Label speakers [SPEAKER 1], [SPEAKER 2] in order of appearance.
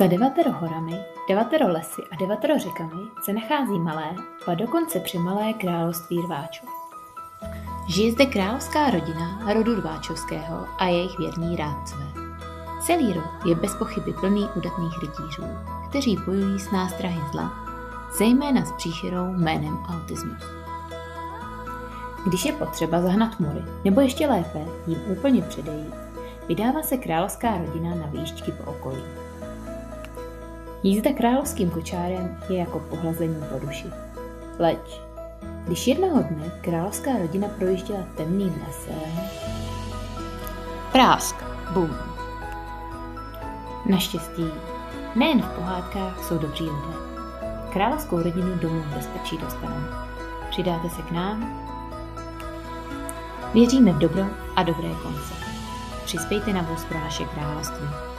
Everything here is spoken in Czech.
[SPEAKER 1] Za 9 horami, 9 lesy a 9 řekami se nachází malé, a dokonce přemalé království rváčů. Žije zde královská rodina rodu Rváčovského a jejich věrní rádcové. Celý rod je bez pochyby plný udatných rytířů, kteří bojují s nástrahy zla, zejména s příšerou jménem autismus. Když je potřeba zahnat mury, nebo ještě lépe jim úplně předejít, vydává se královská rodina na výšťky po okolí. Jízda královským kočárem je jako pohlazení po duši. Leč, když jednoho dne královská rodina projížděla temným lesem, prásk, bum. Naštěstí, nejen v pohádkách jsou dobří lidé. Královskou rodinu domů v bezpečí dostaneme. Přidáte se k nám? Věříme v dobro a dobré konce. Přispějte na vůz pro naše království.